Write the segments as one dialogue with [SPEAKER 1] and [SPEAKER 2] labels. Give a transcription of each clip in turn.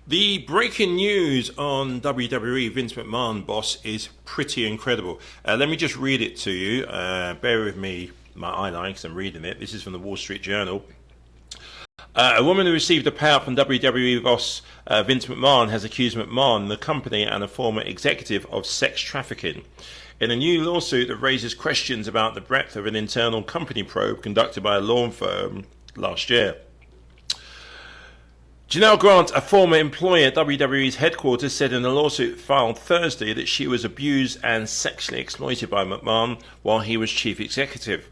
[SPEAKER 1] The breaking news on WWE Vince McMahon, boss, is pretty incredible. Let me just read it to you. Bear with me, my eyeline, because I'm reading it. This is from the Wall Street Journal. A woman who received a payout from WWE boss Vince McMahon has accused McMahon, the company, and a former executive of sex trafficking. In a new lawsuit that raises questions about the breadth of an internal company probe conducted by a law firm last year. Janel Grant, a former employee at WWE's headquarters, said in a lawsuit filed Thursday that she was abused and sexually exploited by McMahon while he was chief executive.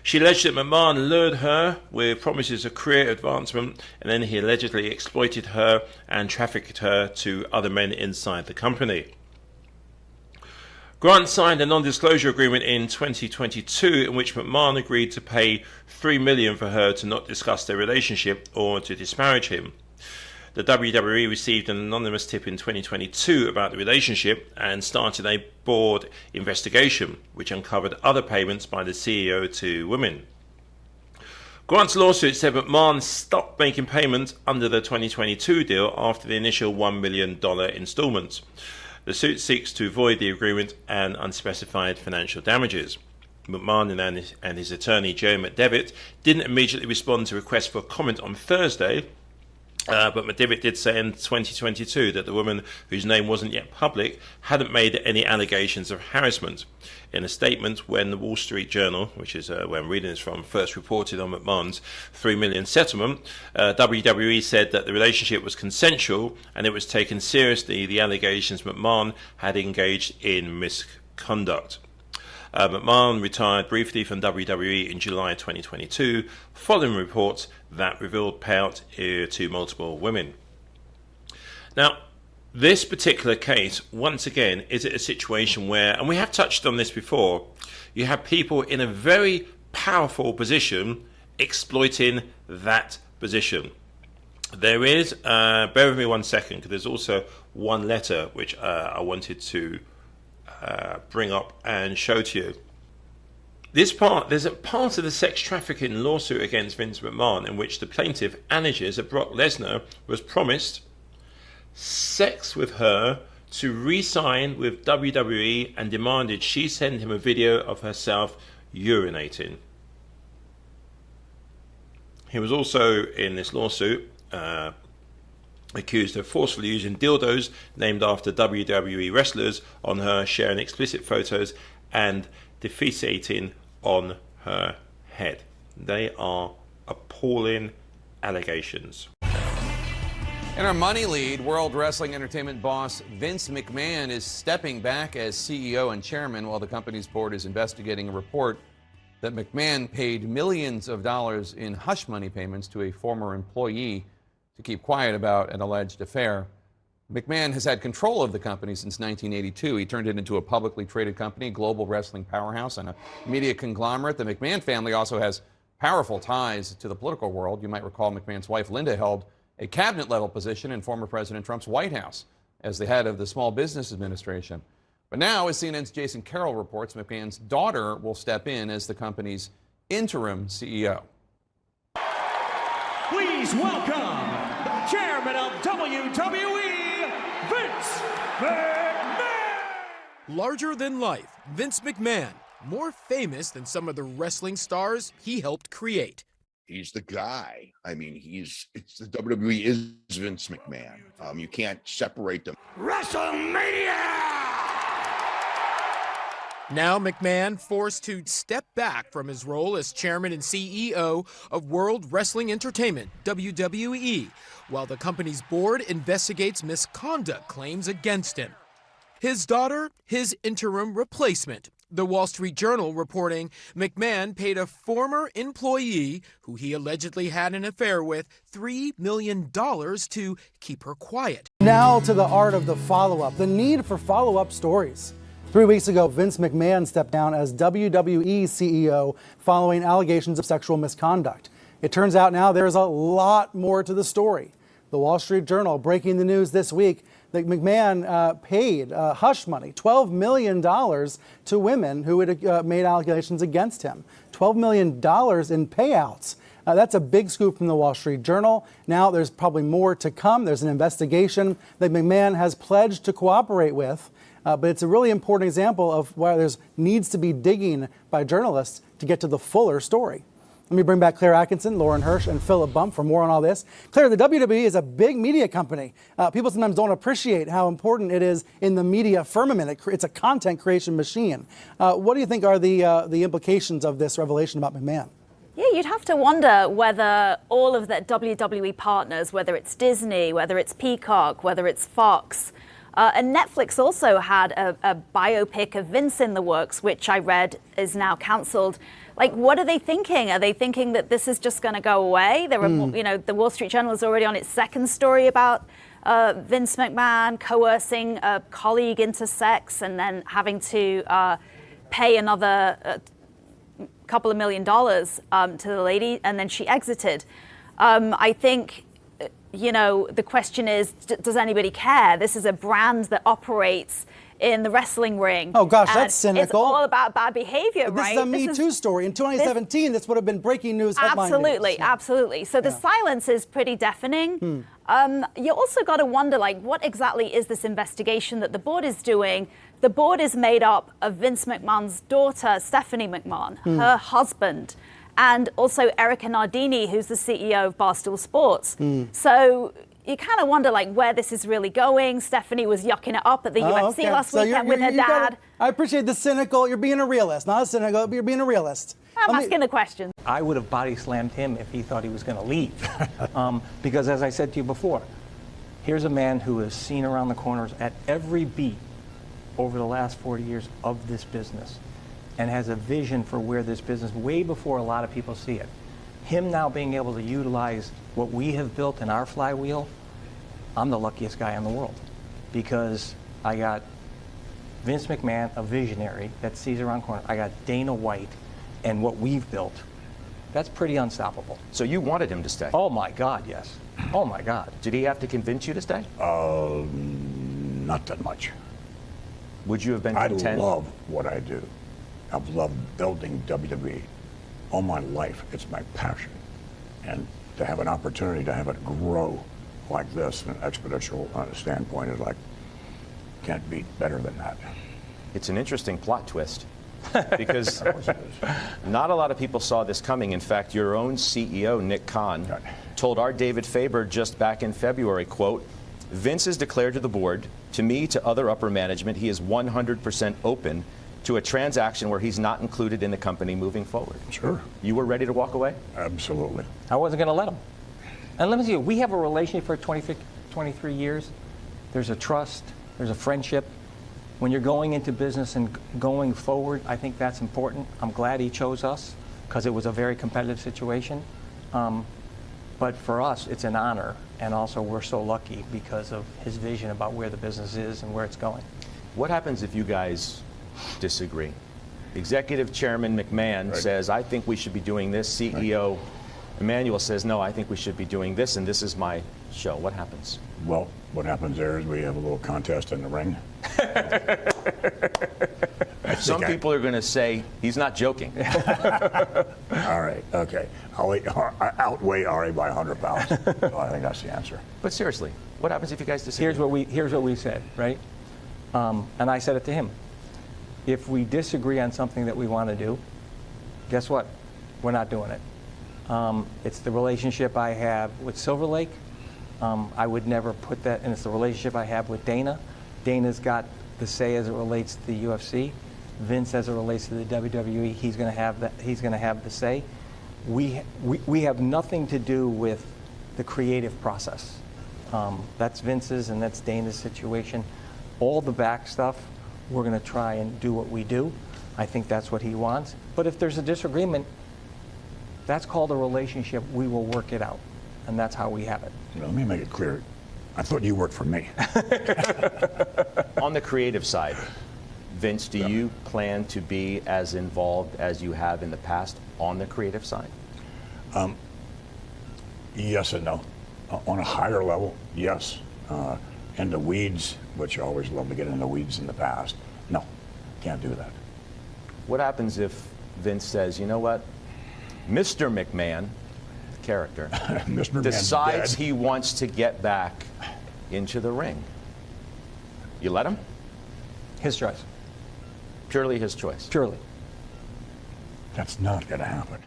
[SPEAKER 1] She alleged that McMahon lured her with promises of career advancement, and then he allegedly exploited her and trafficked her to other men inside the company. Grant signed a non-disclosure agreement in 2022 in which McMahon agreed to pay $3 million for her to not discuss their relationship or to disparage him. The WWE received an anonymous tip in 2022 about the relationship and started a board investigation which uncovered other payments by the CEO to women. Grant's lawsuit said McMahon stopped making payments under the 2022 deal after the initial $1 million installment. The suit seeks to void the agreement and unspecified financial damages. McMahon and his attorney, Joe McDevitt, didn't immediately respond to requests for comment on Thursday, but McDevitt did say in 2022 that the woman, whose name wasn't yet public, hadn't made any allegations of harassment. In a statement, when the Wall Street Journal, which is where I'm reading this from, first reported on McMahon's $3 million settlement, WWE said that the relationship was consensual and it was taken seriously the allegations McMahon had engaged in misconduct. McMahon retired briefly from WWE in July 2022, following reports that revealed payout to multiple women. Now, this particular case, once again, is a situation where, and we have touched on this before, you have people in a very powerful position exploiting that position. There is, bear with me 1 second, because there's also one letter which I wanted to bring up and show to you. There's a part of the sex trafficking lawsuit against Vince McMahon in which the plaintiff alleges that Brock Lesnar was promised sex with her to re-sign with WWE and demanded she send him a video of herself urinating. He was also, in this lawsuit, accused of forcefully using dildos named after WWE wrestlers on her, sharing explicit photos and defecating on her head. They are appalling allegations.
[SPEAKER 2] In our money lead, World Wrestling Entertainment boss Vince McMahon is stepping back as CEO and chairman while the company's board is investigating a report that McMahon paid millions of dollars in hush money payments to a former employee to keep quiet about an alleged affair. McMahon has had control of the company since 1982. He turned it into a publicly traded company, global wrestling powerhouse, and a media conglomerate. The McMahon family also has powerful ties to the political world. You might recall McMahon's wife, Linda, held a cabinet-level position in former President Trump's White House as the head of the Small Business Administration. But now, as CNN's Jason Carroll reports, McMahon's daughter will step in as the company's interim CEO.
[SPEAKER 3] Please welcome the chairman of WWE, Vince McMahon!
[SPEAKER 4] Larger than life, Vince McMahon, more famous than some of the wrestling stars he helped create.
[SPEAKER 5] He's the guy. I mean, the WWE is Vince McMahon. You can't separate them.
[SPEAKER 3] WrestleMania!
[SPEAKER 4] Now McMahon forced to step back from his role as chairman and CEO of World Wrestling Entertainment, WWE, while the company's board investigates misconduct claims against him. His daughter, his interim replacement. The Wall Street Journal reporting McMahon paid a former employee who he allegedly had an affair with $3 million to keep her quiet.
[SPEAKER 6] Now to the art of the follow-up, the need for follow-up stories. 3 weeks ago, Vince McMahon stepped down as WWE CEO following allegations of sexual misconduct. It turns out now there's a lot more to the story. The Wall Street Journal breaking the news this week that McMahon paid hush money, $12 million to women who had made allegations against him. $12 million in payouts. That's a big scoop from the Wall Street Journal. Now there's probably more to come. There's an investigation that McMahon has pledged to cooperate with. But it's a really important example of why there needs to be digging by journalists to get to the fuller story. Let me bring back Claire Atkinson, Lauren Hirsch, and Philip Bump for more on all this. Claire, the WWE is a big media company. People sometimes don't appreciate how important it is in the media firmament. It's a content creation machine. What do you think are the implications of this revelation about McMahon?
[SPEAKER 7] Yeah, you'd have to wonder whether all of the WWE partners, whether it's Disney, whether it's Peacock, whether it's Fox, and Netflix also had a biopic of Vince in the works, which I read is now cancelled. Like, what are they thinking? Are they thinking that this is just going to go away? There are, the Wall Street Journal is already on its second story about Vince McMahon coercing a colleague into S.E.X and then having to pay another couple of $1 million to the lady, and then she exited. I think, the question is, does anybody care? This is a brand that operates in the wrestling ring.
[SPEAKER 6] Oh gosh, that's cynical.
[SPEAKER 7] It's all about bad behavior,
[SPEAKER 6] this
[SPEAKER 7] right?
[SPEAKER 6] This is a Me Too story. In 2017, this would have been breaking news headline news.
[SPEAKER 7] Absolutely. So the silence is pretty deafening. You also got to wonder, what exactly is this investigation that the board is doing? The board is made up of Vince McMahon's daughter, Stephanie McMahon, her husband, and also Erica Nardini, who's the CEO of Barstool Sports. So you kind of wonder where this is really going. Stephanie was yucking it up at the UFC last weekend with her dad.
[SPEAKER 6] I appreciate the cynical. You're being a realist, not a cynical, but you're being a realist.
[SPEAKER 7] I'm asking the question.
[SPEAKER 8] I would have body slammed him if he thought he was going to leave. Because as I said to you before, here's a man who has seen around the corners at every beat over the last 40 years of this business and has a vision for where this business, way before a lot of people see it. Him now being able to utilize what we have built in our flywheel, I'm the luckiest guy in the world, because I got Vince McMahon, a visionary that sees around corners. I got Dana White and what we've built. That's pretty unstoppable.
[SPEAKER 9] So you wanted him to stay?
[SPEAKER 8] Oh my God, yes. Oh my God.
[SPEAKER 9] Did he have to convince you to stay?
[SPEAKER 5] Not that much.
[SPEAKER 9] Would you have been content?
[SPEAKER 5] I love what I do. I've loved building WWE all my life. It's my passion. And to have an opportunity to have it grow like this, an exponential standpoint, is can't beat better than that.
[SPEAKER 9] It's an interesting plot twist, because not a lot of people saw this coming. In fact, your own CEO, Nick Khan, told our David Faber just back in February, quote, Vince has declared to the board, to me, to other upper management, he is 100% open to a transaction where he's not included in the company moving forward.
[SPEAKER 5] Sure.
[SPEAKER 9] You were ready to walk away?
[SPEAKER 5] Absolutely.
[SPEAKER 8] I wasn't going to let him. And let me see, we have a relationship for 23 years. There's a trust, there's a friendship. When you're going into business and going forward, I think that's important. I'm glad he chose us because it was a very competitive situation. But for us, it's an honor. And also, we're so lucky because of his vision about where the business is and where it's going.
[SPEAKER 9] What happens if you guys disagree? Executive Chairman McMahon says, I think we should be doing this. CEO Emmanuel says, no, I think we should be doing this, and this is my show. What happens?
[SPEAKER 5] Well, what happens there is we have a little contest in the ring.
[SPEAKER 9] Some people are going to say he's not joking.
[SPEAKER 5] All right, okay. I outweigh Ari by 100 pounds. So I think that's the answer.
[SPEAKER 9] But seriously, what happens if you guys disagree?
[SPEAKER 8] Here's what we said, right? And I said it to him. If we disagree on something that we want to do, guess what? We're not doing it. It's the relationship I have with Silver Lake. I would never put that, and it's the relationship I have with Dana. Dana's got the say as it relates to the UFC. Vince, as it relates to the WWE, he's going to have that. He's going to have the say. We have nothing to do with the creative process. That's Vince's and that's Dana's situation. All the back stuff, we're going to try and do what we do. I think that's what he wants. But if there's a disagreement, that's called a relationship. We will work it out, and that's how we have it.
[SPEAKER 5] Let me make it clear. I thought you worked for me.
[SPEAKER 9] On the creative side, Vince, do you plan to be as involved as you have in the past on the creative side?
[SPEAKER 5] Yes and no. On a higher level, yes. In the weeds, which I always love to get in the weeds in the past, no, can't do that.
[SPEAKER 9] What happens if Vince says, you know what, Mr. McMahon, character,
[SPEAKER 5] Mr. McMahon's
[SPEAKER 9] decides
[SPEAKER 5] dead.
[SPEAKER 9] he wants to get back into the ring. You let him?
[SPEAKER 8] His choice.
[SPEAKER 9] Purely his choice.
[SPEAKER 8] Purely.
[SPEAKER 5] That's not going to happen.